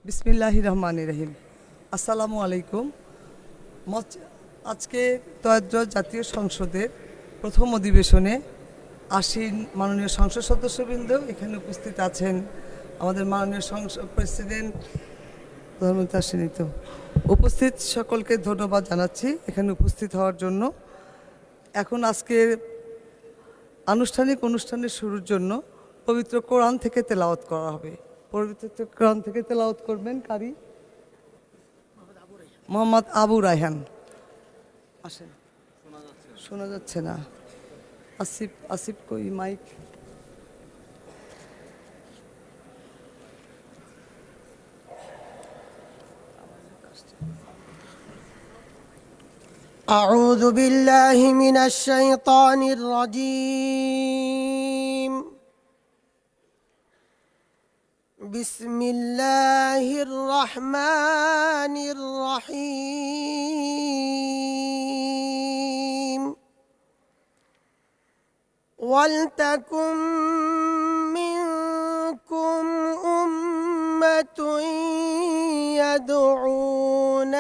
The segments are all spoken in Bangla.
বিসমিল্লাহির রহমানির রহিম। আসসালামু আলাইকুম। আজকে ত্রয়োদশ জাতীয় সংসদের প্রথম অধিবেশনে আসীন মাননীয় সংসদ সদস্যবৃন্দ এখানে উপস্থিত আছেন। আমাদের মাননীয় প্রেসিডেন্ট প্রধানমন্ত্রী আসেনি তো, উপস্থিত সকলকে ধন্যবাদ জানাচ্ছি এখানে উপস্থিত হওয়ার জন্য। এখন আজকের আনুষ্ঠানিক অনুষ্ঠানের শুরুর জন্য পবিত্র কোরআন থেকে তেলাওয়াত করা হবে। পবিত্র কোরআন থেকে তেলাওয়াত করবেন কারি মোহাম্মদ আবু রায়হান। আসেন, শোনা যাচ্ছে না। আসিফ কই মাইক? أعوذ بالله من الشيطان الرجيم. بسم الله الرحمن الرحيم. ولتكن منكم أمة يدعون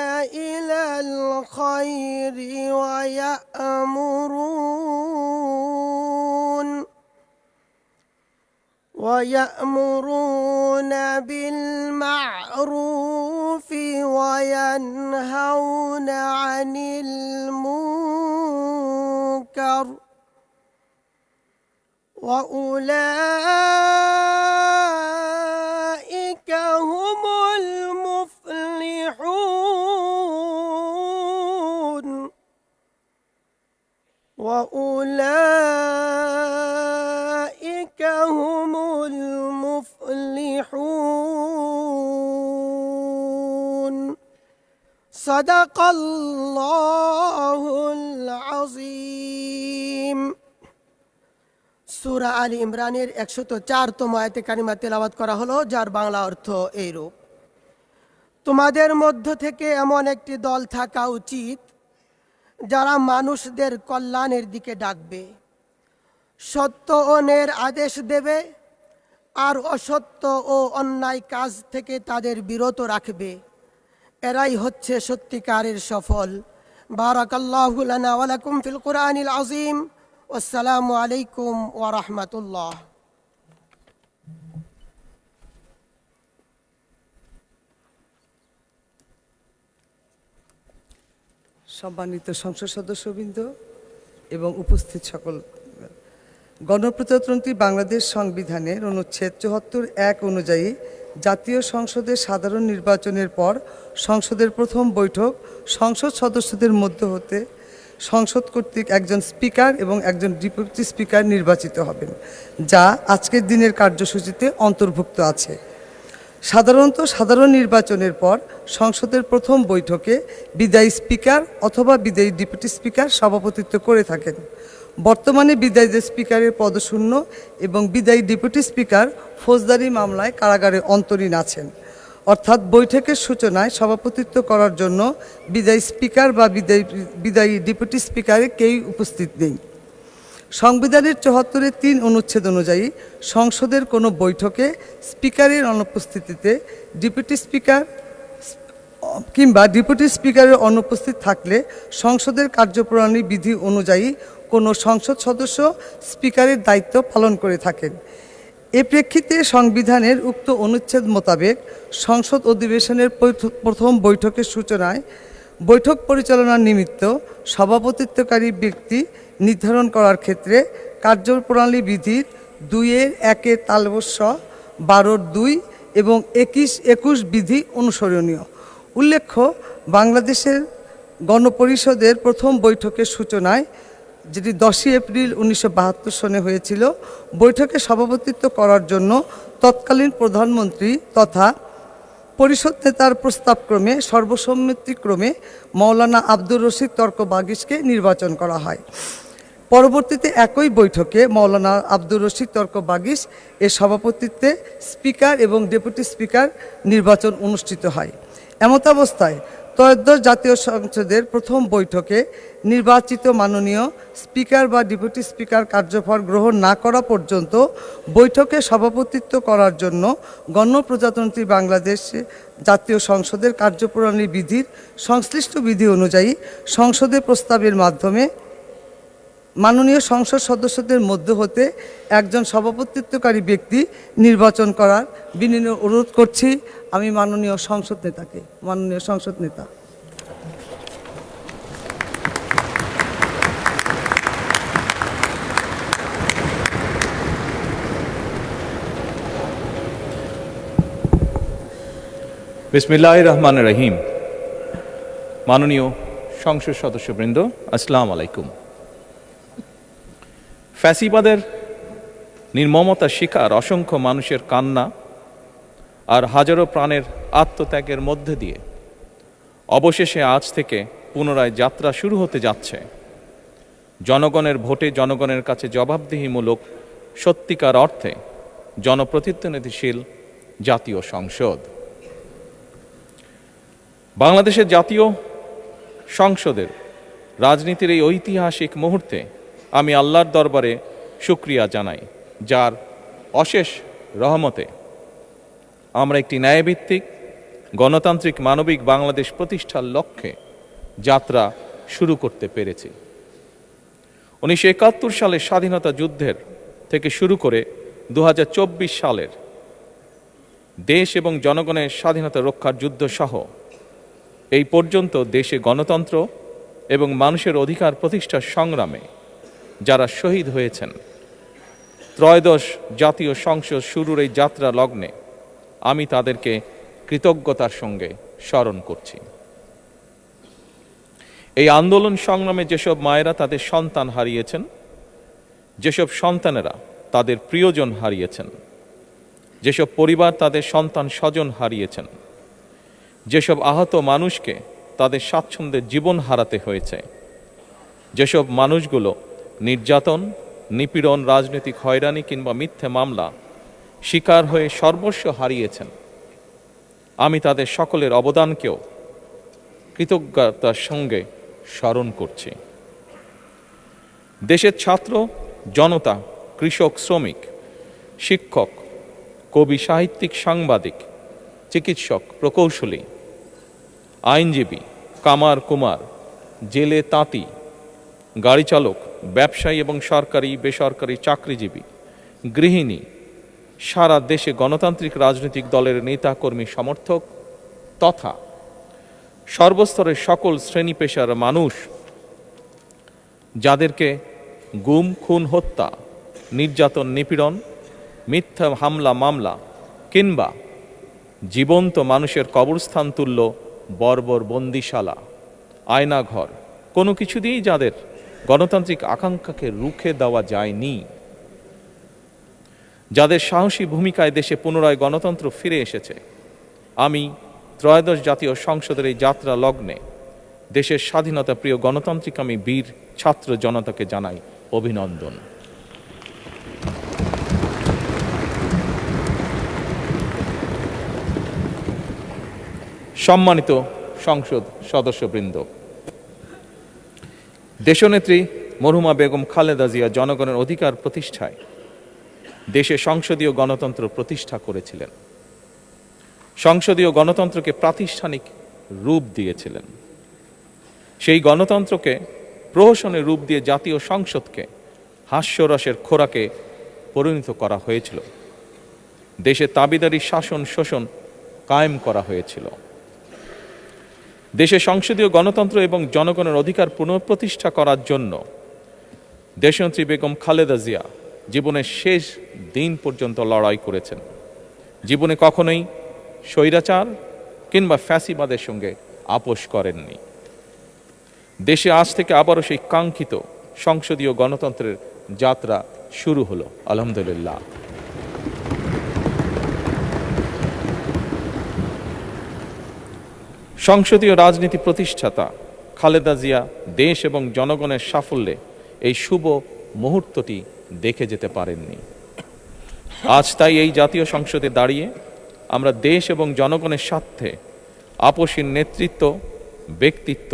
إلى الخير ويأمرون بالمعروف وينهون عن المنكر وأولئك هم المفلحون. وأولئك هم المفلحون. صدق الله العظيم. সূরা আলী ইমরানের 104তম আয়াতে কারিমা তেলাওয়াত করা হলো, যার বাংলা অর্থ এইরূপ: তোমাদের মধ্য থেকে এমন একটি দল থাকা উচিত যারা মানুষদের কল্যাণের দিকে ডাকবে, সত্য ও ন্যায়ের আদেশ দেবে আর অসত্য ও অন্যায় কাজ থেকে তাদের বিরত রাখবে। এরাই হচ্ছে সত্যিকারের সফল। বারাকাল্লাহু লানা ওয়া লাকুম ফিল কুরআনিল আযীম। আসসালামু আলাইকুম ওয়া রাহমাতুল্লাহ। সম্মানিত সংসদ সদস্যবৃন্দ এবং উপস্থিত সকল, গণপ্রজাতন্ত্রী বাংলাদেশ সংবিধানের অনুচ্ছেদ ৭৪(১) অনুযায়ী জাতীয় সংসদের সাধারণ নির্বাচনের পর সংসদের প্রথম বৈঠক সংসদ সদস্যদের মধ্য হতে সংসদ কর্তৃক একজন স্পিকার এবং একজন ডেপুটি স্পিকার নির্বাচিত হবেন, যা আজকের দিনের কার্যসূচিতে অন্তর্ভুক্ত আছে। সাধারণত সাধারণ নির্বাচনের পর সংসদের প্রথম বৈঠকে বিদায়ী স্পিকার অথবা বিদায়ী ডেপুটি স্পিকার সভাপতিত্ব করে থাকেন। বর্তমানে বিদায়ী স্পিকারের পদশূন্য এবং বিদায়ী ডেপুটি স্পিকার ফৌজদারি মামলায় কারাগারে অন্তরীণ আছেন। অর্থাৎ বৈঠকের সূচনায় সভাপতিত্ব করার জন্য বিদায়ী স্পিকার বা বিদায়ী ডেপুটি স্পিকারে কেউই উপস্থিত নেই। সংবিধানের ৭৪(৩) অনুচ্ছেদ অনুযায়ী সংসদের কোনো বৈঠকে স্পিকারের অনুপস্থিতিতে ডেপুটি স্পিকার কিংবা ডেপুটি স্পিকারের অনুপস্থিত থাকলে সংসদের কার্যপ্রণালী বিধি অনুযায়ী কোনো সংসদ সদস্য স্পিকারের দায়িত্ব পালন করে থাকেন। এ প্রেক্ষিতে সংবিধানের উক্ত অনুচ্ছেদ মোতাবেক সংসদ অধিবেশনের প্রথম বৈঠকের সূচনায় বৈঠক পরিচালনার নিমিত্ত সভাপতিত্বকারী ব্যক্তি নির্ধারণ করার ক্ষেত্রে কার্যপ্রণালী বিধির ২-১ তালবস্য ১২(২) এবং ২১ বিধি অনুসরণীয়। উল্লেখ্য, বাংলাদেশের গণপরিষদের প্রথম বৈঠকের সূচনায়, যেটি 10 এপ্রিল 1972 সনে হয়েছিল, বৈঠকে সভাপতিত্ব করার জন্য তৎকালীন প্রধানমন্ত্রী তথা পরিষদ নেতার প্রস্তাবক্রমে সর্বসম্মতিক্রমে মৌলানা আব্দুর রশিদ তর্ক বাগিশকে নির্বাচন করা হয়। পরবর্তীতে একই বৈঠকে মৌলানা আব্দুর রশিদ তর্ক বাগিশ এর সভাপতিত্বে স্পিকার এবং ডেপুটি স্পিকার নির্বাচন অনুষ্ঠিত হয়। এমতাবস্থায় ত্রয়োদশ জাতীয় সংসদের প্রথম বৈঠকে নির্বাচিত মাননীয় স্পিকার বা ডেপুটি স্পিকার কার্যভার গ্রহণ না করা পর্যন্ত বৈঠকে সভাপতিত্ব করার জন্য গণপ্রজাতন্ত্রী বাংলাদেশ জাতীয় সংসদের কার্যপ্রণালী বিধির সংশ্লিষ্ট বিধি অনুযায়ী সংসদে প্রস্তাবের মাধ্যমে মাননীয় সংসদ সদস্যদের মধ্য হতে একজন সভাপতিত্বকারী ব্যক্তি নির্বাচন করার বিনীত অনুরোধ করছি আমি মাননীয় সংসদ নেতা। বিসমিল্লাহির রহমানির রহিম। মাননীয় সংসদ সদস্যবৃন্দ, আসসালামু আলাইকুম। ফ্যাসিবাদের নির্মমতার শিকার অসংখ্য মানুষের কান্না আর হাজারো প্রাণের আত্মত্যাগের মধ্যে দিয়ে অবশেষে আজ থেকে পুনরায় যাত্রা শুরু হতে যাচ্ছে জনগণের ভোটে জনগণের কাছে জবাবদিহিমূলক সত্যিকার অর্থে জনপ্রতিনিধিশীল জাতীয় সংসদ। বাংলাদেশের জাতীয় সংসদের রাজনীতির এই ঐতিহাসিক মুহূর্তে আমি আল্লাহর দরবারে শুকরিয়া জানাই, যার অশেষ রহমতে আমরা একটি ন্যায়ভিত্তিক গণতান্ত্রিক মানবিক বাংলাদেশ প্রতিষ্ঠার লক্ষ্যে যাত্রা শুরু করতে পেরেছি। 1971 সালের স্বাধীনতা যুদ্ধের থেকে শুরু করে 2024 সালের দেশ এবং জনগণের স্বাধীনতা রক্ষার যুদ্ধ সহ এই পর্যন্ত দেশে গণতন্ত্র এবং মানুষের অধিকার প্রতিষ্ঠার সংগ্রামে যারা শহীদ হয়েছেন, ত্রয়োদশ জাতীয় সংসদ শুরুর এই যাত্রা লগ্নে আমি তাদেরকে কৃতজ্ঞতার সঙ্গে স্মরণ করছি। এই আন্দোলন সংগ্রামে যেসব মায়েরা তাদের সন্তান হারিয়েছেন, যেসব সন্তানেরা তাদের প্রিয়জন হারিয়েছেন, যেসব পরিবার তাদের সন্তান স্বজন হারিয়েছেন, যেসব আহত মানুষকে তাদের স্বাচ্ছন্দ্যের জীবন হারাতে হয়েছে, যেসব মানুষগুলো নির্যাতন, নিপীড়ন, রাজনৈতিক হয়রানি কিংবা মিথ্যে মামলা শিকার হয়ে সর্বস্ব হারিয়েছেন, আমি তাদের সকলের অবদানকেও কৃতজ্ঞতার সঙ্গে স্মরণ করছি। দেশের ছাত্র জনতা, কৃষক, শ্রমিক, শিক্ষক, কবি, সাহিত্যিক, সাংবাদিক, চিকিৎসক, প্রকৌশলী, আইনজীবী, কামার কুমার, জেলে তাঁতি, গাড়ি চালক, ব্যবসায়ী এবং সরকারি বেসরকারি চাকরিজীবী, গৃহিণী, সারা দেশে গণতান্ত্রিক রাজনৈতিক দলের নেতা কর্মী সমর্থক তথা সর্বস্তরের সকল শ্রেণী পেশার মানুষ যাদেরকে গুম, খুন, হত্যা, নির্যাতন, নিপীড়ন, মিথ্যা হামলা মামলা কিংবা জীবন্ত মানুষের কবরস্থান তুল্য বর্বর বন্দিশালা, আয়নাঘর, কোনো কিছু দিয়েই যাদের গণতান্ত্রিক আকাঙ্ক্ষাকে রুখে দেওয়া যায়নি, যাদের সাহসী ভূমিকায় দেশে পুনরায় গণতন্ত্র ফিরে এসেছে, আমি ত্রয়োদশ জাতীয় সংসদের এই যাত্রা লগ্নে দেশের স্বাধীনতা প্রিয় গণতান্ত্রিকামী বীর ছাত্র জনতাকে জানাই অভিনন্দন। সম্মানিত সংসদ সদস্যবৃন্দ, দেশনেত্রী মরহুমা বেগম খালেদা জিয়া জনগণের অধিকার প্রতিষ্ঠায় দেশে সংসদীয় গণতন্ত্র প্রতিষ্ঠা করেছিলেন, সংসদীয় গণতন্ত্রকে প্রাতিষ্ঠানিক রূপ দিয়েছিলেন। সেই গণতন্ত্রকে প্রহসনের রূপ দিয়ে জাতীয় সংসদকে হাস্যরসের খোরাকে পরিণত করা হয়েছিল। দেশে তাবিদারি শাসন শোষণ কায়েম করা হয়েছিল। দেশে সংসদীয় গণতন্ত্র এবং জনগণের অধিকার পুনঃপ্রতিষ্ঠা করার জন্য দেশনেত্রী বেগম খালেদা জিয়া জীবনের শেষ দিন পর্যন্ত লড়াই করেছেন। জীবনে কখনোই স্বৈরাচার কিংবা ফ্যাসিবাদের সঙ্গে আপোষ করেননি। দেশে আজ থেকে আবারও সেই কাঙ্ক্ষিত সংসদীয় গণতন্ত্রের যাত্রা শুরু হলো, আলহামদুলিল্লাহ। সংসদীয় রাজনীতি প্রতিষ্ঠাতা খালেদা জিয়া দেশ এবং জনগণের সাফল্যে এই শুভ মুহূর্তটি দেখে যেতে পারেননি। আজ তাই এই জাতীয় সংসদে দাঁড়িয়ে আমরা দেশ এবং জনগণের স্বার্থে আপসীর নেতৃত্ব ব্যক্তিত্ব,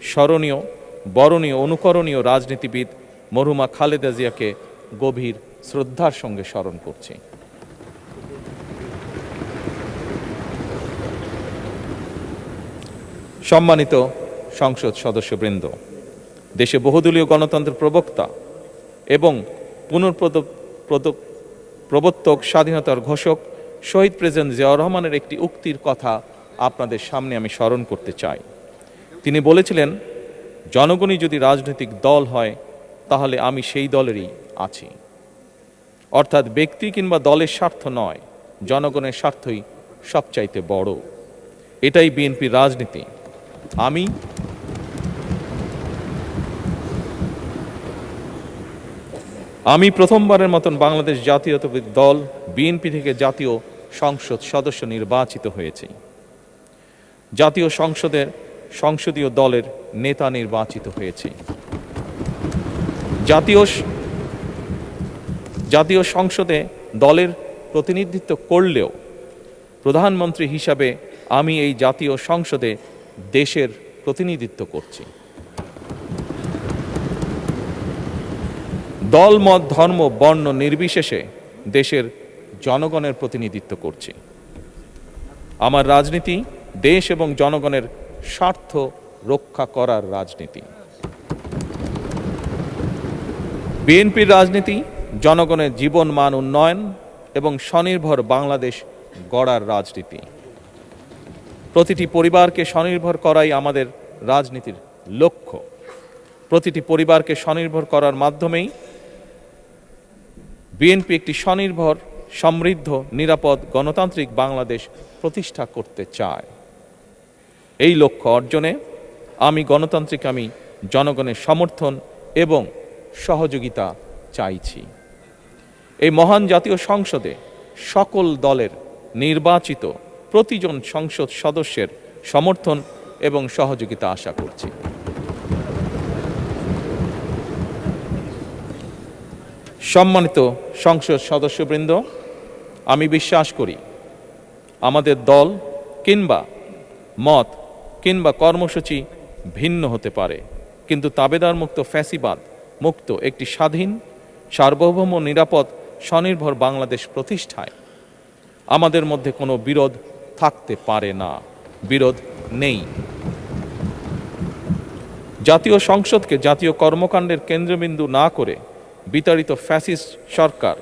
স্মরণীয়, বরণীয়, অনুকরণীয় রাজনীতিবিদ মরহুমা খালেদা জিয়াকে গভীর শ্রদ্ধার সঙ্গে স্মরণ করছি। সম্মানিত সংসদ সদস্যবৃন্দ, দেশে বহুদলীয় গণতন্ত্রের প্রবক্তা এবং প্রবর্তক, স্বাধীনতার ঘোষক শহীদ প্রেসিডেন্ট জিয়াউর রহমানের একটি উক্তির কথা আপনাদের সামনে আমি স্মরণ করতে চাই। তিনি বলেছিলেন, জনগণই যদি রাজনৈতিক দল হয় তাহলে আমি সেই দলেরই আছি। অর্থাৎ ব্যক্তি কিংবা দলের স্বার্থ নয়, জনগণের স্বার্থই সবচাইতে বড়। এটাই বিএনপির রাজনীতি। আমি প্রথমবারের মতন বাংলাদেশ জাতীয়তাবাদী দল বিএনপি থেকে জাতীয় সংসদ সদস্য নির্বাচিত হয়েছি। জাতীয় সংসদের সংসদীয় দলের নেতা নির্বাচিত হয়েছি। জাতীয় সংসদে দলের প্রতিনিধিত্ব করলেও প্রধানমন্ত্রী হিসাবে আমি এই জাতীয় সংসদে দেশের প্রতিনিধিত্ব করছি। দল, মত, ধর্ম, বর্ণ নির্বিশেষে দেশের জনগণের প্রতিনিধিত্ব করছি। আমার রাজনীতি দেশ এবং জনগণের স্বার্থ রক্ষা করার রাজনীতি। বিএনপির রাজনীতি জনগণের জীবন মান উন্নয়ন এবং স্বনির্ভর বাংলাদেশ গড়ার রাজনীতি। প্রতিটি পরিবারকে স্বনির্ভর করাই আমাদের রাজনীতির লক্ষ্য। প্রতিটি পরিবারকে স্বনির্ভর করার মাধ্যমেই বিএনপি একটি স্বনির্ভর, সমৃদ্ধ, নিরাপদ, গণতান্ত্রিক বাংলাদেশ প্রতিষ্ঠা করতে চায়। এই লক্ষ্য অর্জনে আমি জনগণের সমর্থন এবং সহযোগিতা চাইছি। এই মহান জাতীয় সংসদে সকল দলের নির্বাচিত প্রতিজন সংসদ সদস্যের সমর্থন এবং সহযোগিতা আশা করছি। সম্মানিত সংসদ সদস্যবৃন্দ, আমি বিশ্বাস করি আমাদের দল কিংবা মত কিংবা কর্মসূচি ভিন্ন হতে পারে, কিন্তু তাবেদার মুক্ত, ফ্যাসিবাদ মুক্ত একটি স্বাধীন, সার্বভৌম, নিরাপদ, স্বনির্ভর বাংলাদেশ প্রতিষ্ঠায় আমাদের মধ্যে কোনো বিরোধ থাকতে পারে না, বিরোধ নেই। জাতীয় সংসদকে জাতীয় কর্মকাণ্ডের কেন্দ্রবিন্দু না করে বিতাড়িত ফ্যাসিস্ট সরকার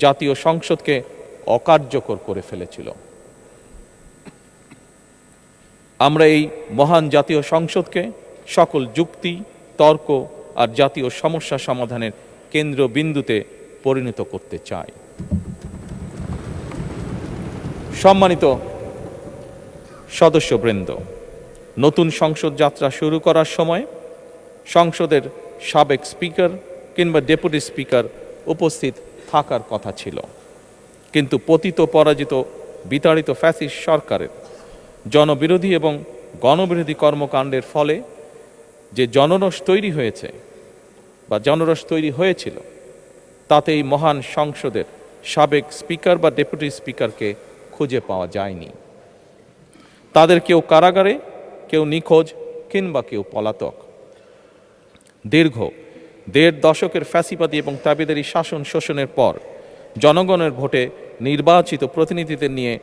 জাতীয় সংসদকে অকার্যকর করে ফেলেছিল। আমরা এই মহান জাতীয় সংসদকে সকল যুক্তি, তর্ক আর জাতীয় সমস্যা সমাধানের কেন্দ্রবিন্দুতে পরিণত করতে চাই। সম্মানিত সদস্যবৃন্দ, নতুন সংসদ যাত্রা শুরু করার সময় সংসদের সাবেক স্পিকার কিংবা ডেপুটি স্পিকার উপস্থিত থাকার কথা ছিল, কিন্তু পতিত, পরাজিত, বিতাড়িত ফ্যাসিস্ট সরকারের জনবিরোধী এবং গণবিরোধী কর্মকাণ্ডের ফলে যে জনরোষ তৈরি হয়েছিল তাতে এই মহান সংসদের সাবেক স্পিকার বা ডেপুটি স্পিকারকে খুঁজে পাওয়া যায়নি। তাদের কেউ কারাগারে, কেউ নিখোঁজ কিংবা কেউ পলাতক। দীর্ঘ ১.৫ দশকের ফ্যাসিবাদী এবং তাবেদারি শাসন শোষণের পর জনগণের ভোটে নির্বাচিত প্রতিনিধিদের নিয়ে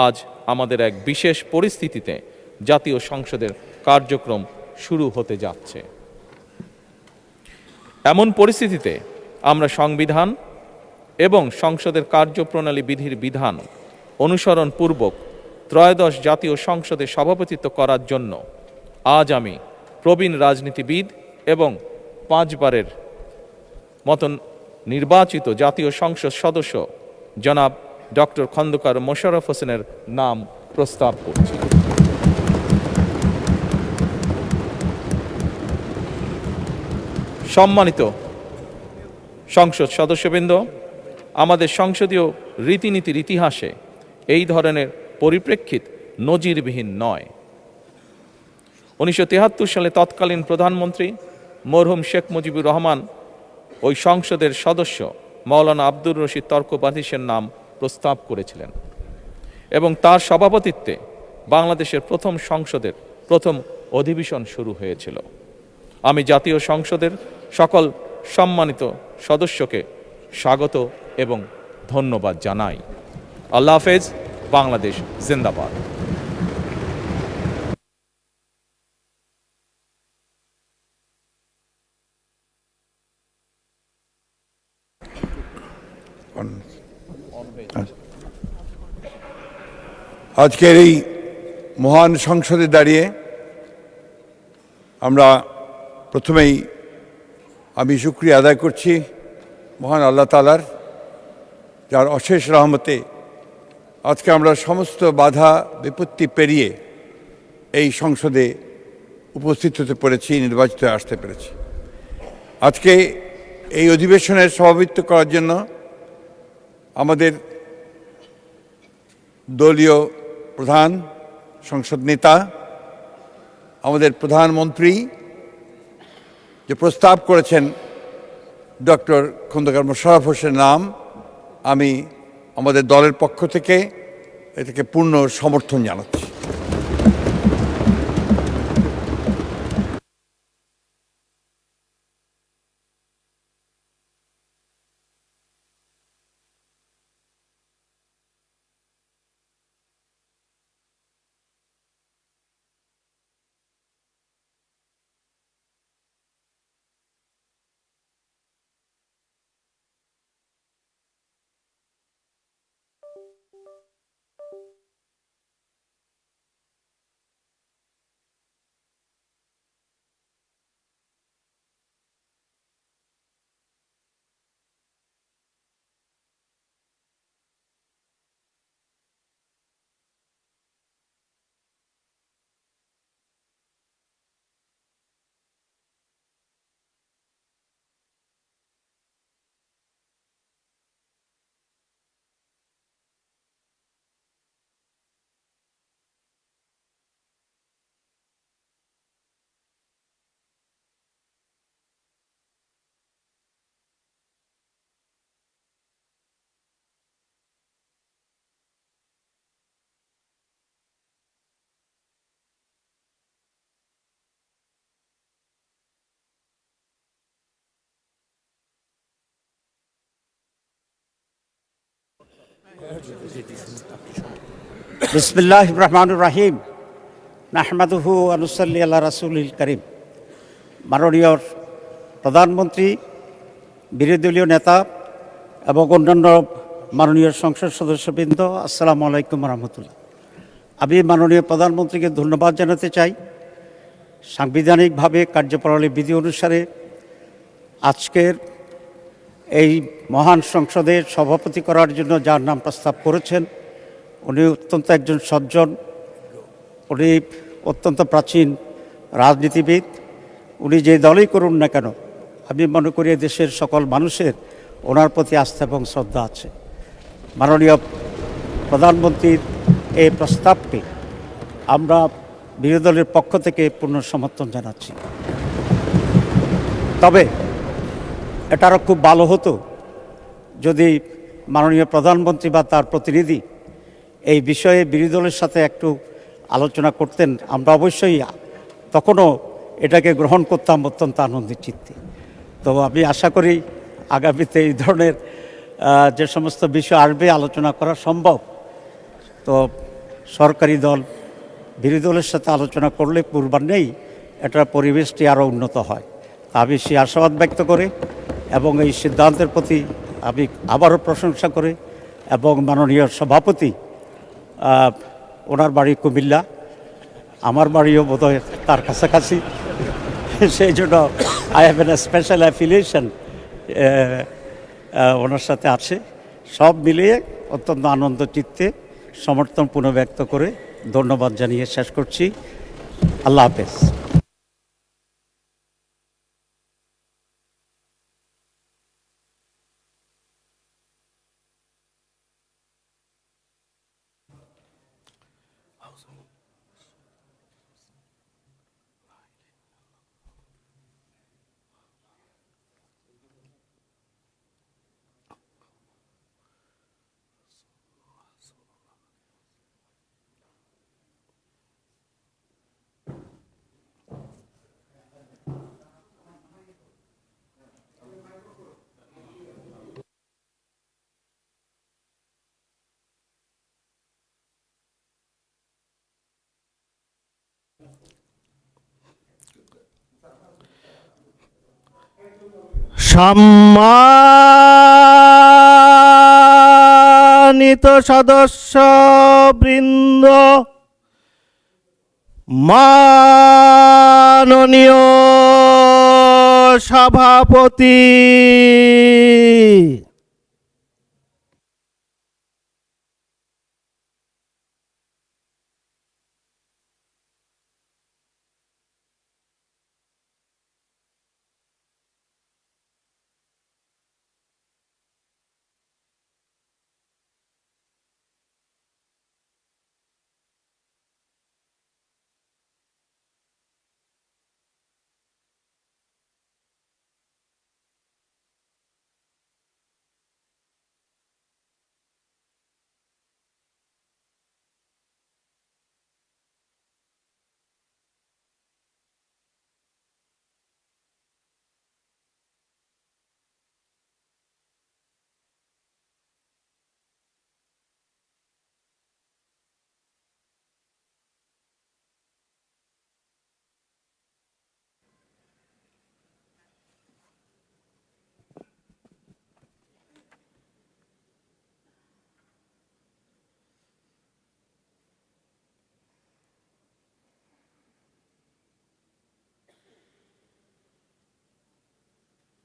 আজ আমাদের এক বিশেষ পরিস্থিতিতে জাতীয় সংসদের কার্যক্রম শুরু হতে যাচ্ছে। এমন পরিস্থিতিতে আমরা সংবিধান এবং সংসদের কার্যপ্রণালী বিধির বিধান অনুসরণ পূর্বক ত্রয়োদশ জাতীয় সংসদে সভাপতিত্ব করার জন্য আজ আমি প্রবীণ রাজনীতিবিদ এবং 5 বারের মতন নির্বাচিত জাতীয় সংসদ সদস্য জনাব ডক্টর খন্দকার মোশাররফ হোসেনের নাম প্রস্তাব করছি। সম্মানিত সংসদ সদস্যবৃন্দ, আমাদের সংসদীয় রীতিনীতির ইতিহাসে এই ধরনের পরিপ্রেক্ষিত নজিরবিহীন নয়। 1973 সালে তৎকালীন প্রধানমন্ত্রী মরহুম শেখ মুজিবুর রহমান ওই সংসদের সদস্য মাওলানা আব্দুর রশিদ তর্কবাতিসের নাম প্রস্তাব করেছিলেন এবং তার সভাপতিত্বে বাংলাদেশের প্রথম সংসদের প্রথম অধিবেশন শুরু হয়েছিল। আমি জাতীয় সংসদের সকল সম্মানিত সদস্যকে স্বাগত এবং ধন্যবাদ জানাই। আল্লাহ হাফেজ। বাংলাদেশ জিন্দাবাদ। আজকের এই মহান সংসদে দাঁড়িয়ে আমরা প্রথমেই আমি শুকরিয়া আদায় করছি মহান আল্লাহ তাআলার, যার অশেষ রহমতে আজকে আমরা সমস্ত বাধা বিপত্তি পেরিয়ে এই সংসদে উপস্থিত হতে পেরেছি, নির্বাচিত হয়ে আসতে পেরেছি। আজকে এই অধিবেশনের সভাপতিত্ব করার জন্য আমাদের দলীয় প্রধান, সংসদ নেতা, আমাদের প্রধানমন্ত্রী যে প্রস্তাব করেছেন ডক্টর খন্দকার মোশাররফ হোসেনের নাম, আমি আমাদের দলের পক্ষ থেকে এটাকে পূর্ণ সমর্থন জানাচ্ছি। বিসমিল্লাহির রহমানির রহিম। নাহমাদুহু ওয়া নুসাল্লি আলা রাসূলিল কারীম। মাননীয় প্রধানমন্ত্রী, বিরোধী দলীয় নেতা এবং অন্যান্য মাননীয় সংসদ সদস্যবৃন্দ, আসসালামু আলাইকুম রহমতুল্লাহ। আমি মাননীয় প্রধানমন্ত্রীকে ধন্যবাদ জানাতে চাই। সাংবিধানিকভাবে কার্যপ্রণালী বিধি অনুসারে আজকের এই মহান সংসদের সভাপতি করার জন্য যার নাম প্রস্তাব করেছেন, উনি অত্যন্ত একজন সজ্জন, উনি অত্যন্ত প্রাচীন রাজনীতিবিদ। উনি যে দলই করুন না কেন, আমি মনে করি দেশের সকল মানুষের ওনার প্রতি আস্থা এবং শ্রদ্ধা আছে। মাননীয় প্রধানমন্ত্রীর এই প্রস্তাবকে আমরা বিরোধী দলের পক্ষ থেকে পূর্ণ সমর্থন জানাচ্ছি। তবে এটা আরও খুব ভালো হতো যদি মাননীয় প্রধানমন্ত্রী বা তার প্রতিনিধি এই বিষয়ে বিরোধী দলের সাথে একটু আলোচনা করতেন। আমরা অবশ্যই তখনও এটাকে গ্রহণ করতাম অত্যন্ত আনন্দের চিত্তে। তো আমি আশা করি আগামীতে এই ধরনের যে সমস্ত বিষয় আসবে আলোচনা করা সম্ভব। তো সরকারি দল বিরোধী দলের সাথে আলোচনা করলে পূর্বান্নেই এটার পরিবেশটি আরও উন্নত হয়। আমি সেই আশাবাদ ব্যক্ত করে এবং এই সিদ্ধান্তের প্রতি আমি আবারও প্রশংসা করে, এবং মাননীয় সভাপতি, ওনার বাড়ি কুমিল্লা, আমার বাড়িও বোধহয় তার কাছাকাছি, সেই জন্য I have an special affiliation ওনার সাথে আছে। সব মিলিয়ে অত্যন্ত আনন্দ চিত্তে সমর্থন পুনঃব্যক্ত করে ধন্যবাদ জানিয়ে শেষ করছি। আল্লাহ হাফেজ। সম্মানিত সদস্য বৃন্দ, মাননীয় সভাপতি,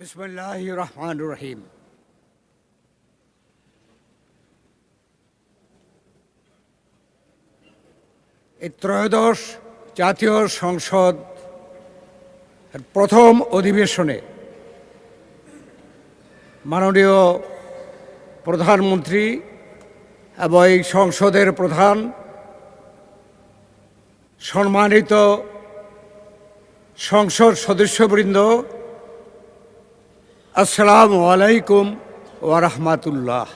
বিসমিল্লাহির রহমানির রহিম। এই ত্রয়োদশ জাতীয় সংসদ প্রথম অধিবেশনে মাননীয় প্রধানমন্ত্রী এবং এই সংসদের প্রধান, সম্মানিত সংসদ সদস্যবৃন্দ, আসসালামু আলাইকুম ওয়া রাহমাতুল্লাহ।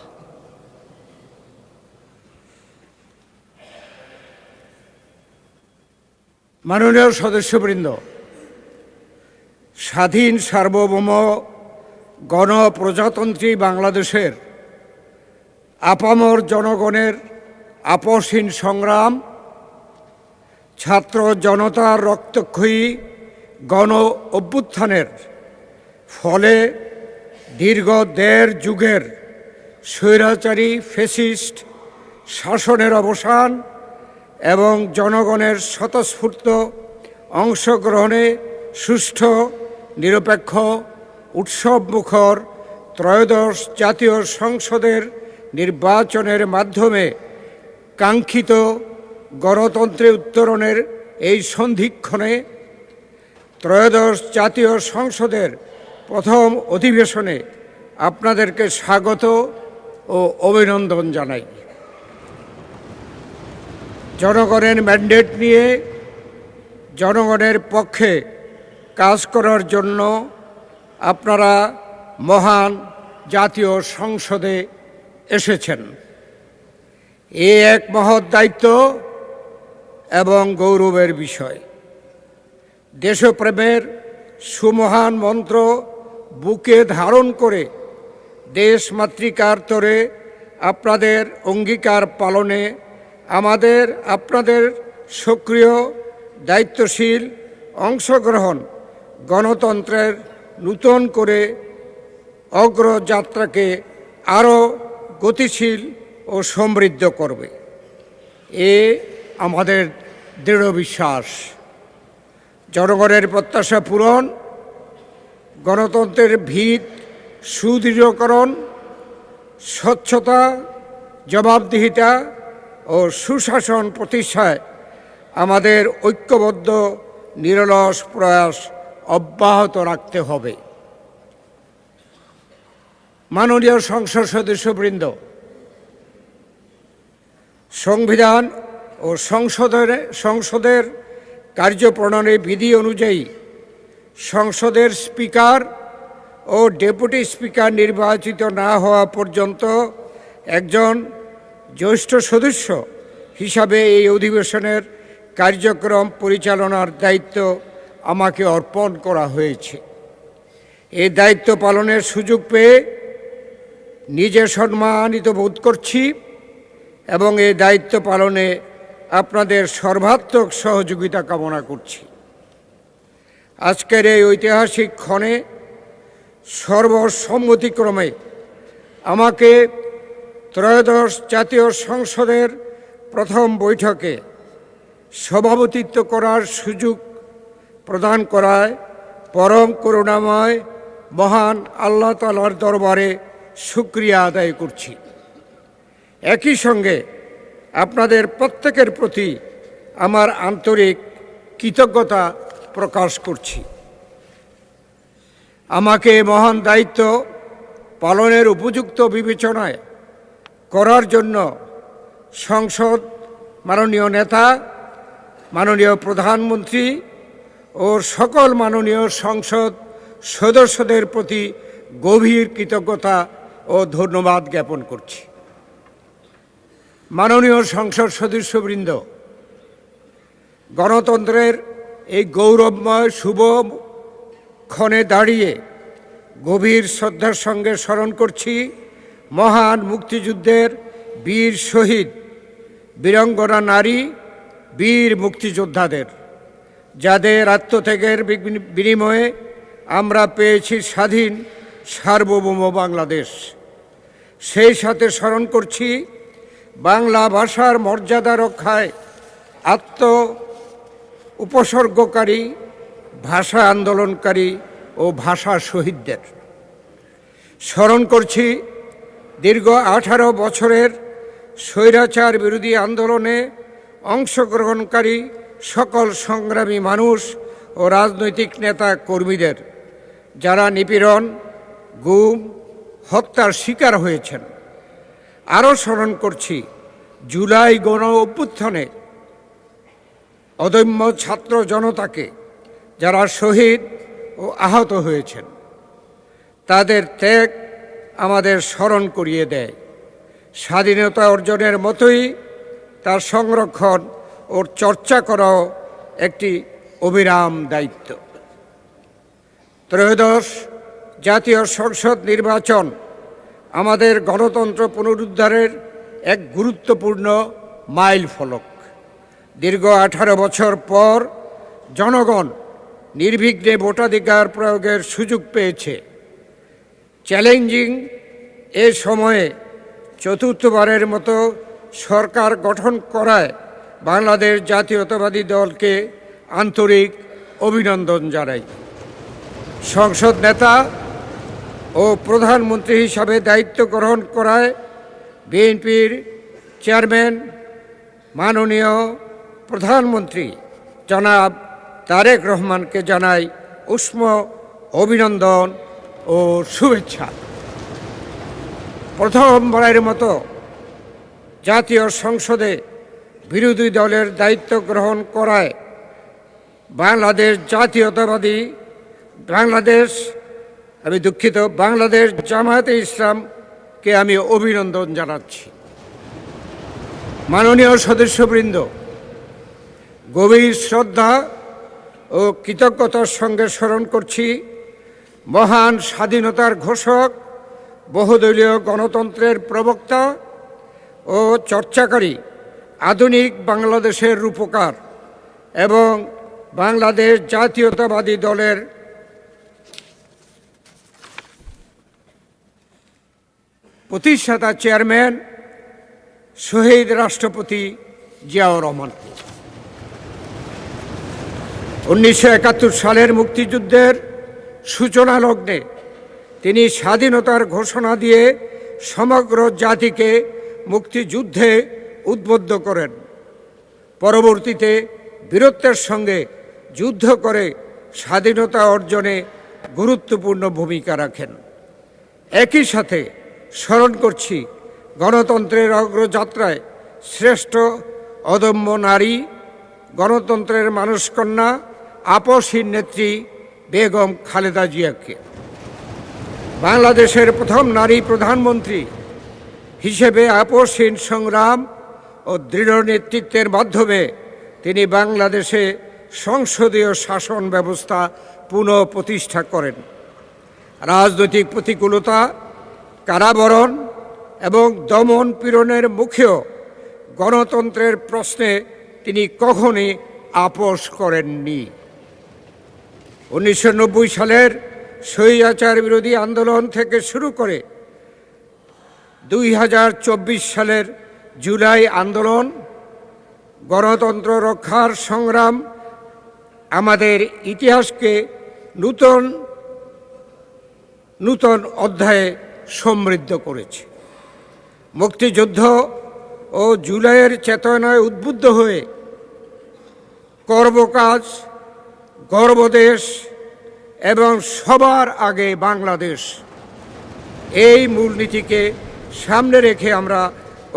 মাননীয় সদস্যবৃন্দ, স্বাধীন সার্বভৌম গণপ্রজাতন্ত্রী বাংলাদেশের আপামর জনগণের আপসহীন সংগ্রাম, ছাত্র জনতার রক্তক্ষয়ী গণ অভ্যুত্থানের ফলে দীর্ঘ 1.5 যুগের স্বৈরাচারী ফ্যাসিস্ট শাসনের অবসান এবং জনগণের স্বতঃস্ফূর্ত অংশগ্রহণে সুষ্ঠু, নিরপেক্ষ, উৎসবমুখর ত্রয়োদশ জাতীয় সংসদের নির্বাচনের মাধ্যমে কাঙ্ক্ষিত গণতন্ত্রে উত্তরণের এই সন্ধিক্ষণে ত্রয়োদশ জাতীয় সংসদের প্রথম অধিবেশনে আপনাদেরকে স্বাগত ও অভিনন্দন জানাই। জনগণের ম্যান্ডেট নিয়ে জনগণের পক্ষে কাজ করার জন্য আপনারা মহান জাতীয় সংসদে এসেছেন। এ এক মহৎ দায়িত্ব এবং গৌরবের বিষয়। দেশপ্রেমের সুমহান মন্ত্র বুকে ধারণ করে দেশমাতৃকার তরে আপনাদের অঙ্গীকার পালনে আপনাদের সক্রিয় দায়িত্বশীল অংশগ্রহণ গণতন্ত্রের নূতন করে অগ্রযাত্রাকে আরও গতিশীল ও সমৃদ্ধ করবে, এ আমাদের দৃঢ় বিশ্বাস। জনগণের প্রত্যাশা পূরণ, গণতন্ত্রের ভিত সুদৃঢ়করণ, স্বচ্ছতা, জবাবদিহিতা ও সুশাসন প্রতিষ্ঠায় আমাদের ঐক্যবদ্ধ নিরলস প্রয়াস অব্যাহত রাখতে হবে। মাননীয় সংসদ সদস্যবৃন্দ, সংবিধান ও সংসদের কার্যপ্রণালী বিধি অনুযায়ী সংসদের স্পিকার ও ডেপুটি স্পিকার নির্বাচিত না হওয়া পর্যন্ত একজন জ্যেষ্ঠ সদস্য হিসাবে এই অধিবেশনের কার্যক্রম পরিচালনার দায়িত্ব আমাকে অর্পণ করা হয়েছে। এই দায়িত্ব পালনের সুযোগ পেয়ে নিজে সম্মানিত বোধ করছি এবং এই দায়িত্ব পালনে আপনাদের সর্বাত্মক সহযোগিতা কামনা করছি। আজকের এই ঐতিহাসিক ক্ষণে সর্বসম্মতিক্রমে আমাকে ত্রয়োদশ জাতীয় সংসদের প্রথম বৈঠকে সভাপতিত্ব করার সুযোগ প্রদান করায় পরম করুণাময় মহান আল্লাহ তাআলার দরবারে শুকরিয়া আদায় করছি। একই সঙ্গে আপনাদের প্রত্যেকের প্রতি আমার আন্তরিক কৃতজ্ঞতা প্রকাশ করছি। আমাকে মহান দায়িত্ব পালনের উপযুক্ত বিবেচনায় করার জন্য সংসদ, মাননীয় নেতা, মাননীয় প্রধানমন্ত্রী ও সকল মাননীয় সংসদ সদস্যদের প্রতি গভীর কৃতজ্ঞতা ও ধন্যবাদ জ্ঞাপন করছি। মাননীয় সংসদ সদস্যবৃন্দ, গণতন্ত্রের এই গৌরবময় শুভ ক্ষণে দাঁড়িয়ে গভীর শ্রদ্ধার সঙ্গে স্মরণ করছি মহান মুক্তিযুদ্ধের বীর শহীদ, বীরাঙ্গনা নারী, বীর মুক্তিযোদ্ধাদের, যাদের আত্মত্যাগের বিনিময়ে আমরা পেয়েছি স্বাধীন সার্বভৌম বাংলাদেশ। সেই সাথে স্মরণ করছি বাংলা ভাষার মর্যাদা রক্ষায় উপসর্গকারী, ভাষা আন্দোলনকারী ও ভাষা শহীদদের। স্মরণ করছি দীর্ঘ 18 বছরের স্বৈরাচার বিরোধী আন্দোলনে অংশগ্রহণকারী সকল সংগ্রামী মানুষ ও রাজনৈতিক নেতা কর্মীদের, যারা নিপীড়ন, গুম, হত্যার শিকার হয়েছেন। আরও স্মরণ করছি জুলাই গণ অভ্যুত্থানে অদম্য ছাত্র জনতাকে, যারা শহীদ ও আহত হয়েছেন। তাদের ত্যাগ আমাদের স্মরণ করিয়ে দেয় স্বাধীনতা অর্জনের মতোই তার সংরক্ষণ ও চর্চা করাও একটি অবিরাম দায়িত্ব। ত্রয়োদশ জাতীয় সংসদ নির্বাচন আমাদের গণতন্ত্র পুনরুদ্ধারের এক গুরুত্বপূর্ণ মাইল ফলক। দীর্ঘ 18 বছর পর জনগণ নির্বিঘ্নে ভোটাধিকার প্রয়োগের সুযোগ পেয়েছে। চ্যালেঞ্জিং এ সময়ে চতুর্থবারের মতো সরকার গঠন করায় বাংলাদেশ জাতীয়তাবাদী দলকে আন্তরিক অভিনন্দন জানাই। সংসদ নেতা ও প্রধানমন্ত্রী হিসাবে দায়িত্ব গ্রহণ করায় বিএনপির চেয়ারম্যান, মাননীয় প্রধানমন্ত্রী জনাব তারেক রহমানকে জানাই উষ্ম অভিনন্দন ও শুভেচ্ছা। প্রথমবারের মতো জাতীয় সংসদে বিরোধী দলের দায়িত্ব গ্রহণ করায় বাংলাদেশ জামায়াতে ইসলামকে আমি অভিনন্দন জানাচ্ছি। মাননীয় সদস্যবৃন্দ, গভীর শ্রদ্ধা ও কৃতজ্ঞতার সঙ্গে স্মরণ করছি মহান স্বাধীনতার ঘোষক, বহুদলীয় গণতন্ত্রের প্রবক্তা ও চর্চাকারী, আধুনিক বাংলাদেশের রূপকার এবং বাংলাদেশ জাতীয়তাবাদী দলের প্রতিষ্ঠাতা চেয়ারম্যান শহীদ রাষ্ট্রপতি জিয়াউর রহমান। 1971 সালের মুক্তিযুদ্ধের সূচনা লগ্নে তিনি স্বাধীনতার ঘোষণা দিয়ে সমগ্র জাতিকে মুক্তিযুদ্ধে উদ্বুদ্ধ করেন। পরবর্তীতে বীরত্বের সঙ্গে যুদ্ধ করে স্বাধীনতা অর্জনে গুরুত্বপূর্ণ ভূমিকা রাখেন। একই সাথে স্মরণ করছি গণতন্ত্রের অগ্রযাত্রায় শ্রেষ্ঠ অদম্য নারী, গণতন্ত্রের মানসকন্যা, আপসহীন নেত্রী বেগম খালেদা জিয়াকে। বাংলাদেশের প্রথম নারী প্রধানমন্ত্রী হিসেবে আপসহীন সংগ্রাম ও দৃঢ় নেতৃত্বের মাধ্যমে তিনি বাংলাদেশে সংসদীয় শাসন ব্যবস্থা পুনঃপ্রতিষ্ঠা করেন। রাজনৈতিক প্রতিকূলতা, কারাবরণ এবং দমন পীড়নের মুখেও গণতন্ত্রের প্রশ্নে তিনি কখনই আপোস করেননি। 1990 সালের স্বৈরাচার বিরোধী আন্দোলন থেকে শুরু করে 2024 সালের জুলাই আন্দোলন, গণতন্ত্র রক্ষার সংগ্রাম আমাদের ইতিহাসকে নূতন নূতন অধ্যায়ে সমৃদ্ধ করেছে। মুক্তিযুদ্ধ ও জুলাইয়ের চেতনায় উদ্বুদ্ধ হয়ে কর্মকাজ, গর্বদেশ এবং সবার আগে বাংলাদেশ, এই মূলনীতিকে সামনে রেখে আমরা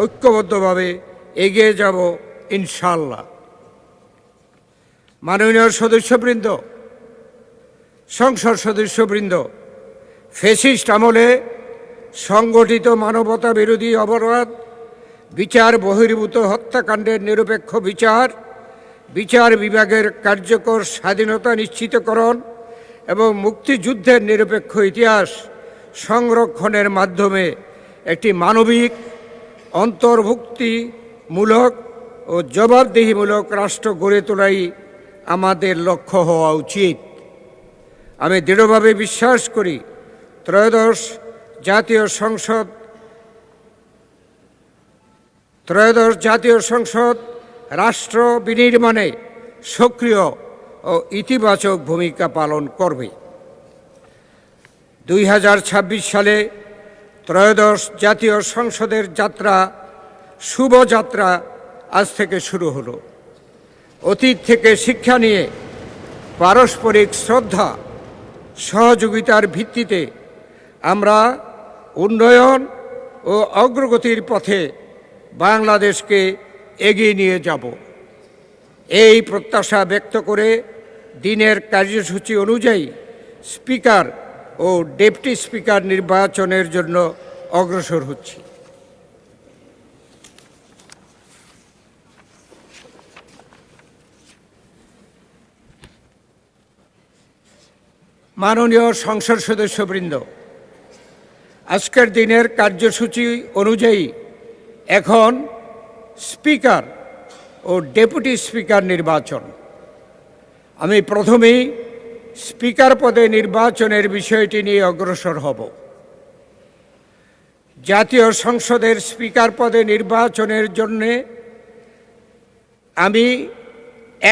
ঐক্যবদ্ধভাবে এগিয়ে যাব ইনশাআল্লাহ। মাননীয় সদস্যবৃন্দ, সংসদ সদস্যবৃন্দ, ফ্যাসিস্ট আমলে সংগঠিত মানবতা বিরোধী অপরাধ, বিচার বহির্ভূত হত্যাকাণ্ডের নিরপেক্ষ বিচার, বিচার বিভাগের কার্যকর স্বাধীনতা নিশ্চিতকরণ এবং মুক্তিযুদ্ধের নিরপেক্ষ ইতিহাস সংরক্ষণের মাধ্যমে একটি মানবিক, অন্তর্ভুক্তিমূলক ও জবাবদিহিমূলক রাষ্ট্র গড়ে তোলাই আমাদের লক্ষ্য হওয়া উচিত। আমি দৃঢ়ভাবে বিশ্বাস করি ত্রয়োদশ জাতীয় সংসদ রাষ্ট্র বিনির্মাণে সক্রিয় ও ইতিবাচক ভূমিকা পালন করবে। 2026 সালে ত্রয়োদশ জাতীয় সংসদের যাত্রা, শুভযাত্রা আজ থেকে শুরু হলো। অতীত থেকে শিক্ষা নিয়ে পারস্পরিক শ্রদ্ধা, সহযোগিতার ভিত্তিতে আমরা উন্নয়ন ও অগ্রগতির পথে বাংলাদেশকে এগিয়ে নিয়ে যাব। এই প্রত্যাশা ব্যক্ত করে দিনের কার্যসূচি অনুযায়ী স্পিকার ও ডেপুটি স্পিকার নির্বাচনের জন্য অগ্রসর হচ্ছি। মাননীয় সংসদ সদস্যবৃন্দ, আজকের দিনের কার্যসূচি অনুযায়ী এখন স্পিকার ও ডেপুটি স্পিকার নির্বাচন। আমি প্রথমেই স্পিকার পদে নির্বাচনের বিষয়টি নিয়ে অগ্রসর হব। জাতীয় সংসদের স্পিকার পদে নির্বাচনের জন্যে আমি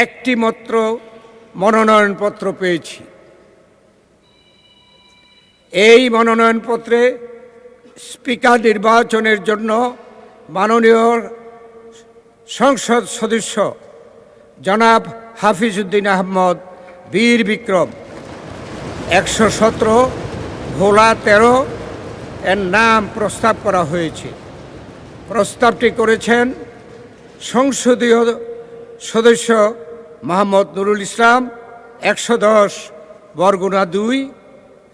একটি মাত্র মনোনয়নপত্র পেয়েছি। এই মনোনয়নপত্রে স্পিকার নির্বাচনের জন্য মাননীয় সংসদ সদস্য জনাব হাফিজউদ্দিন আহমদ বীর বিক্রম 117 ভোলা 13 এর নাম প্রস্তাব করা হয়েছে। প্রস্তাবটি করেছেন সংসদীয় সদস্য মোহাম্মদ নুরুল ইসলাম 110 বরগুনা 2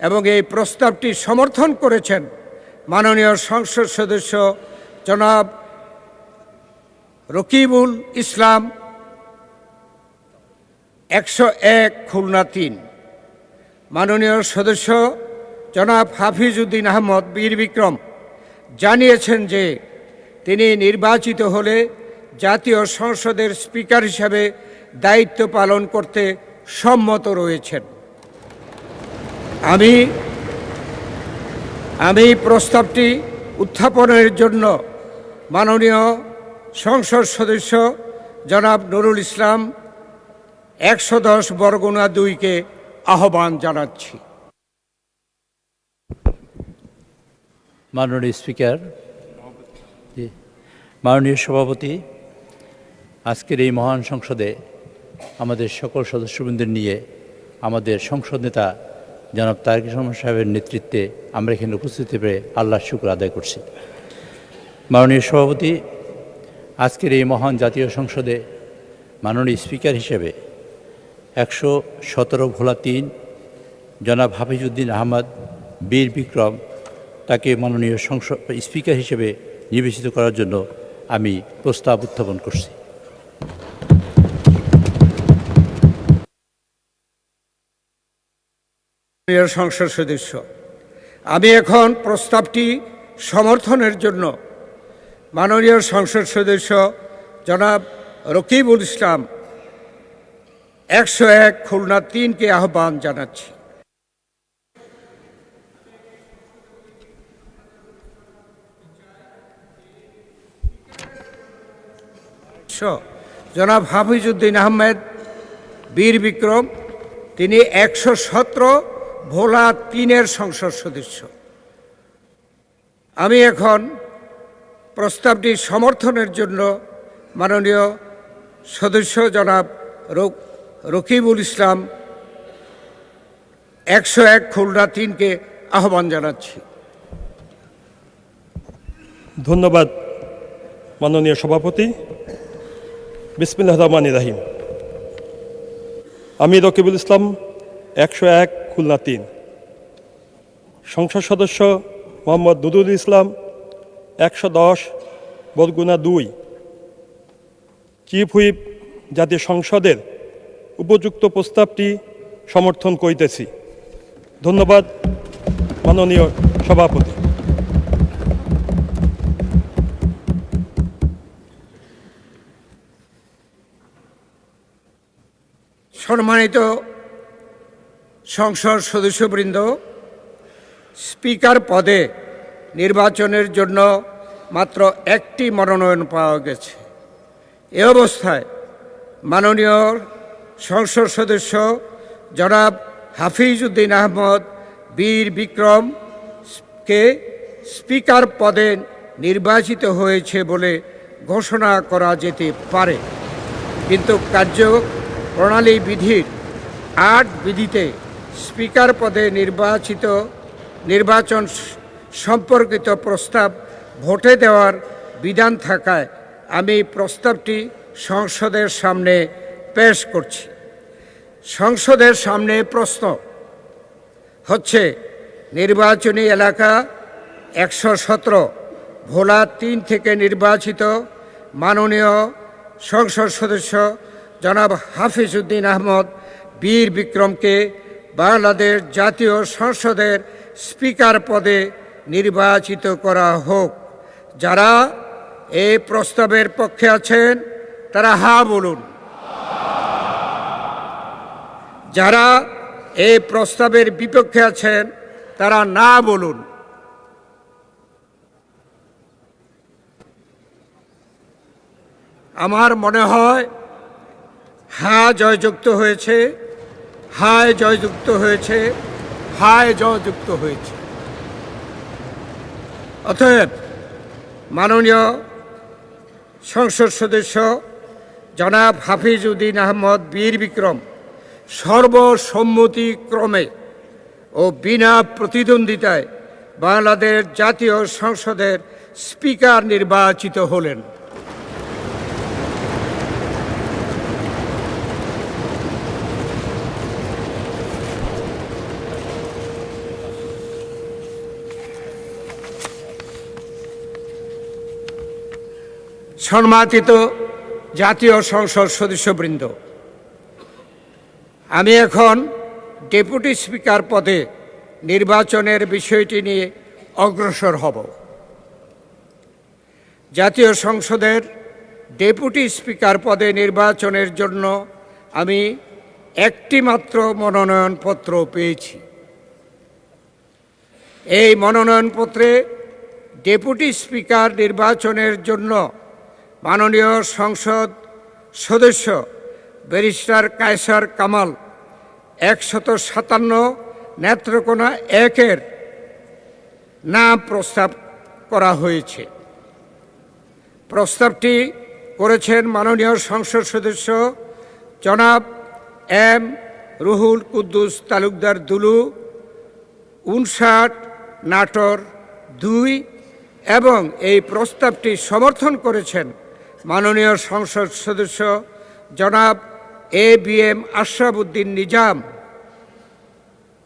এবং এই প্রস্তাবটি সমর্থন করেছেন মাননীয় সংসদ সদস্য জনাব রকিবুল ইসলাম 101 খুলনা 3। মাননীয় সদস্য জনাব হাফিজউদ্দিন আহমদ বীর বিক্রম জানিয়েছেন যে তিনি নির্বাচিত হলে জাতীয় সংসদের স্পিকার হিসাবে দায়িত্ব পালন করতে সম্মত রয়েছেন। আমি প্রস্তাবটি উত্থাপনের জন্য মাননীয় সংসদ সদস্য জনাব নুরুল ইসলাম 110 বরগুনা 2-কে আহ্বান জানাচ্ছি। মাননীয় স্পিকার, মাননীয় সভাপতি, আজকের এই মহান সংসদে আমাদের সকল সদস্যবৃন্দের নিয়ে আমাদের সংসদ নেতা জনাব তারেক রহমান সাহেবের নেতৃত্বে আমরা এখানে উপস্থিত পেরে আল্লাহর শুকর আদায় করছি। মাননীয় সভাপতি, আজকের এই মহান জাতীয় সংসদে মাননীয় স্পিকার হিসেবে 117 ভোলা 3 জনাব হাফিজউদ্দিন আহমদ বীর বিক্রম তাকে মাননীয় সংসদ স্পিকার হিসেবে নির্বাচিত করার জন্য আমি প্রস্তাব উত্থাপন করছি। সংসদ সদস্য, আমি এখন প্রস্তাবটি সমর্থনের জন্য মাননীয় সংসদ সদস্য জনাব রকিবুল ইসলাম 101 খুলনা 3-কে আহ্বান জানাচ্ছি। সদস্য জনাব হাফিজউদ্দিন আহমেদ বীর বিক্রম, তিনি 117 ভোলা 3-এর সংসদ সদস্য। আমি এখন প্রস্তাবটি সমর্থনের জন্য মাননীয় সদস্য জনাব রকিবুল ইসলাম 101 খুলনা 3-কে আহ্বান জানাচ্ছি। ধন্যবাদ মাননীয় সভাপতি। বিসমিল্লাহির রহমানির রহিম। আমি রকিবুল ইসলাম 101 খুলনা 3, সংসদ সদস্য মোহাম্মদ নুরুল ইসলাম 110 বরগুনা 2, চিফ হুইপ জাতীয় সংসদের উপযুক্ত প্রস্তাবটি সমর্থন করিতেছি। ধন্যবাদ মাননীয় সভাপতি। সম্মানিত সংসদ সদস্যবৃন্দ, স্পিকার পদে নির্বাচনের জন্য মাত্র একটি মনোনয়ন পাওয়া গেছে। এ অবস্থায় মাননীয় সংসদ সদস্য জনাব হাফিজউদ্দিন আহমদ বীর বিক্রমকে স্পিকার পদে নির্বাচিত হয়েছে বলে ঘোষণা করা যেতে পারে, কিন্তু কার্যপ্রণালী বিধির 8 বিধিতে স্পিকার পদে নির্বাচন সম্পর্কিত প্রস্তাব ভোটে দেওয়ার বিধান থাকায় আমি প্রস্তাবটি সংসদের সামনে পেশ করছি। সংসদের সামনে প্রশ্ন হচ্ছে, নির্বাচনী এলাকা 117 ভোলা 3 থেকে নির্বাচিত মাননীয় সংসদ সদস্য জনাব হাফিজউদ্দিন আহমদ বীর বিক্রমকে বাংলাদেশ জাতীয় সংসদের স্পিকার পদে নির্বাচিত করা হোক। যারা এই প্রস্তাবের পক্ষে আছেন তারা হা বলুন। যারা এই প্রস্তাবের বিপক্ষে আছেন তারা না বলুন। আমার মনে হয় হা জয়যুক্ত হয়েছে, হায় জয়যুক্ত হয়েছে, হায় জয়যুক্ত হয়েছে। অতএব মাননীয় সংসদ সদস্য জনাব হাফিজউদ্দিন আহমদ বীর বিক্রম সর্বসম্মতিক্রমে ও বিনা প্রতিদ্বন্দ্বিতায় বাংলাদেশ জাতীয় সংসদের স্পিকার নির্বাচিত হলেন। সম্মানিত জাতীয় সংসদ সদস্যবৃন্দ, আমি এখন ডেপুটি স্পিকার পদে নির্বাচনের বিষয়টি নিয়ে অগ্রসর হব। জাতীয় সংসদের ডেপুটি স্পিকার পদে নির্বাচনের জন্য আমি একটি মাত্র মনোনয়নপত্র পেয়েছি। এই মনোনয়নপত্রে ডেপুটি স্পিকার নির্বাচনের জন্য মাননীয় সংসদ সদস্য ব্যারিস্টার কায়সার কামাল 157 নেত্রকোনা 1-এর নাম প্রস্তাব করা হয়েছে। প্রস্তাবটি করেছেন মাননীয় সংসদ সদস্য জনাব এম রুহুল কুদ্দুস তালুকদার দুলু, 59 নাটোর 2, এবং এই প্রস্তাবটি সমর্থন করেছেন মাননীয় সংসদ সদস্য জনাব ABM আশরাফ উদ্দিন নিজাম,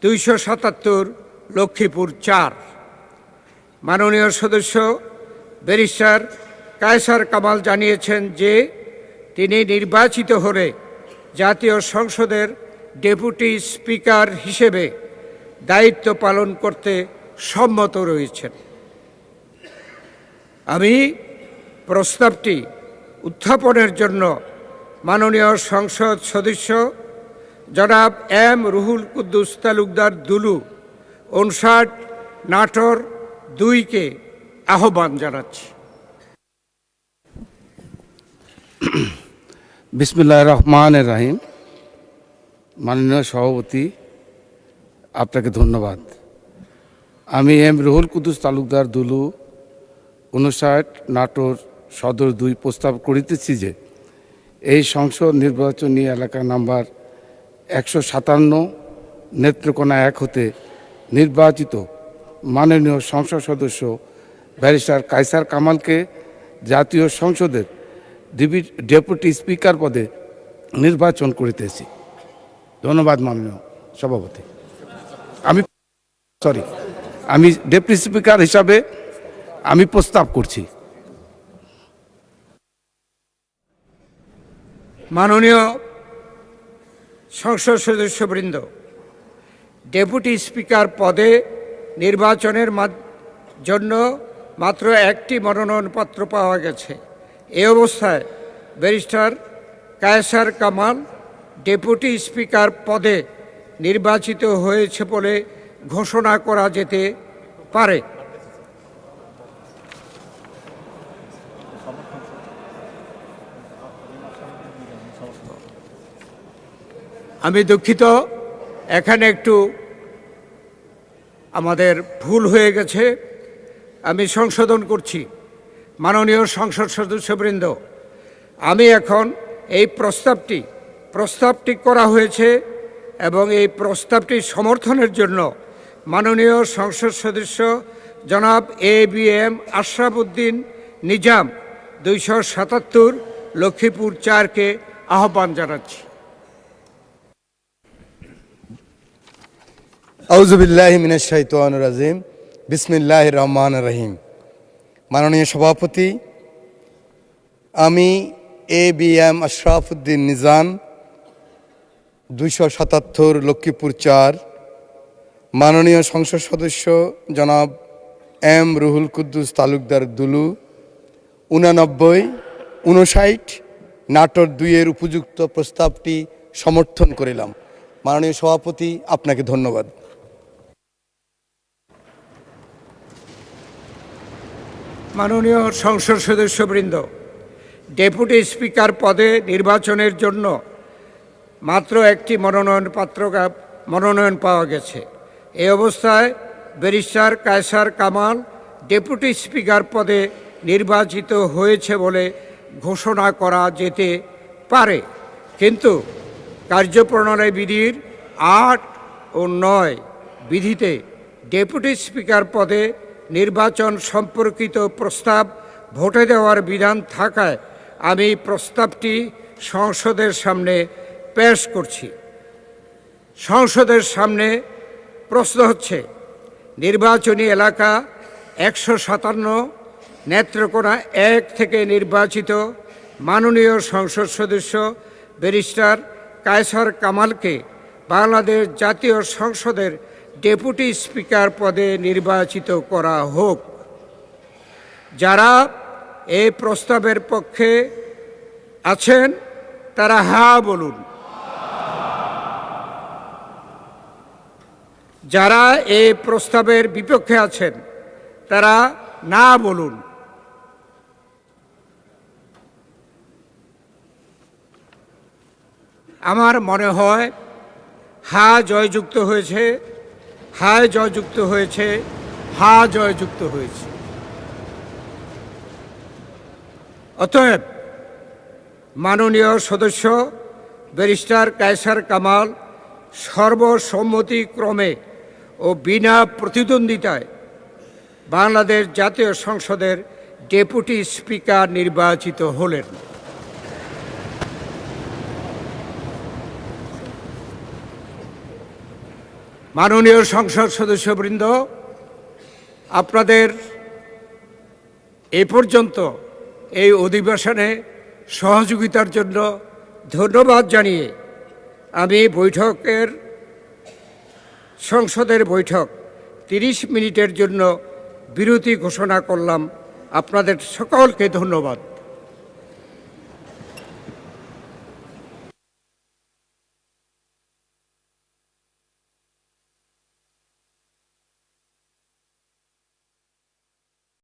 277 লক্ষ্মীপুর 4। মাননীয় সদস্য ব্যারিস্টার কায়সার কামাল জানিয়েছেন যে তিনি নির্বাচিত হলে জাতীয় সংসদের ডেপুটি স্পিকার হিসেবে দায়িত্ব পালন করতে সম্মত রয়েছেন। আমি প্রস্তাবটি উত্থাপনের জন্য মাননীয় সংসদ সদস্য জনাব এম রুহুল কুদ্দুস তালুকদার দুলু, 59 নাটোর 2-কে আহ্বান জানাচ্ছি। বিসমিল্লাহির রহমানির রহিম। মাননীয় সভাপতি, আপনাকে ধন্যবাদ। আমি এম রুহুল কুদ্দুস তালুকদার দুলু 59 নাটোর সদর 2 প্রস্তাব করিতেছি যে এই সংসদ নির্বাচনী এলাকা নাম্বার 157 নেত্রকোনা 1 হতে নির্বাচিত মাননীয় সংসদ সদস্য ব্যারিস্টার কায়সার কামালকে জাতীয় সংসদের ডেপুটি স্পিকার পদে নির্বাচন করিতেছি। ধন্যবাদ মাননীয় সভাপতি। আমি ডেপুটি স্পিকার হিসাবে আমি প্রস্তাব করছি। মাননীয় সংসদ সদস্যবৃন্দ, ডেপুটি স্পিকার পদে নির্বাচনের জন্য মাত্র একটি মনোনয়নপত্র পাওয়া গেছে। এই অবস্থায় barrister Kaiser Kamal deputy speaker পদে নির্বাচিত হয়েছে বলে ঘোষণা করা যেতে পারে। আমি দুঃখিত, এখানে একটু আমাদের ভুল হয়ে গেছে, আমি সংশোধন করছি। মাননীয় সংসদ সদস্যবৃন্দ, আমি এখন এই প্রস্তাবটি করা হয়েছে এবং এই প্রস্তাবটি সমর্থনের জন্য মাননীয় সংসদ সদস্য জনাব ABM আশরাফ উদ্দিন নিজাম 277 লক্ষ্মীপুর 4-কে আহ্বান জানাচ্ছি। আউযুবিল্লাহি মিনাশ শাইতানির রাজিম। বিসমিল্লাহির রহমানির রহিম। মাননীয় সভাপতি, আমি ABM আশরাফ উদ্দিন নিজাম 277 লক্ষ্মীপুর 4, মাননীয় সংসদ সদস্য জনাব M রুহুল কুদ্দুস তালুকদার দুলু 59 নাটোর 2-এর উপযুক্ত প্রস্তাবটি সমর্থন করিলাম। মাননীয় সভাপতি, আপনাকে ধন্যবাদ। মাননীয় সংসদ সদস্যবৃন্দ, ডেপুটি স্পিকার পদে নির্বাচনের জন্য মাত্র একটি মনোনয়ন পাওয়া গেছে। এই অবস্থায় barrister Kaiser Kamal deputy speaker পদে নির্বাচিত হয়েছে বলে ঘোষণা করা যেতে পারে, কিন্তু কার্যপ্রণালী বিধির 8 ও 9 বিধিতে ডেপুটি স্পিকার পদে নির্বাচন সম্পর্কিত প্রস্তাব ভোটে দেওয়ার বিধান থাকায় আমি প্রস্তাবটি সংসদের সামনে পেশ করছি। সংসদের সামনে প্রশ্ন হচ্ছে, নির্বাচনী এলাকা 157 নেত্রকোনা 1 থেকে নির্বাচিত মাননীয় সংসদ সদস্য ব্যারিস্টার কায়সার কামালকে বাংলাদেশ জাতীয় সংসদের ডেপুটি স্পিকার পদে নির্বাচিত করা হোক। যারা এই প্রস্তাবের পক্ষে আছেন তারা হ্যাঁ বলুন, যারা এই প্রস্তাবের বিপক্ষে আছেন তারা না বলুন। আমার মনে হয় হ্যাঁ জয়যুক্ত হয়েছে, হ্যাঁ জয়যুক্ত হয়েছে, হ্যাঁ জয়যুক্ত হয়েছে। অতএব মাননীয় সদস্য ব্যারিস্টার কায়সার কামাল সর্বসম্মতিক্রমে ও বিনা প্রতিদ্বন্দ্বিতায় বাংলাদেশ জাতীয় সংসদের ডেপুটি স্পিকার নির্বাচিত হলেন। মাননীয় সংসদ সদস্যবৃন্দ, আপনাদের এ পর্যন্ত এই অধিবেশনে সহযোগিতার জন্য ধন্যবাদ জানিয়ে আমি সংসদের বৈঠক 30 মিনিটের জন্য বিরতি ঘোষণা করলাম। আপনাদের সকলকে ধন্যবাদ।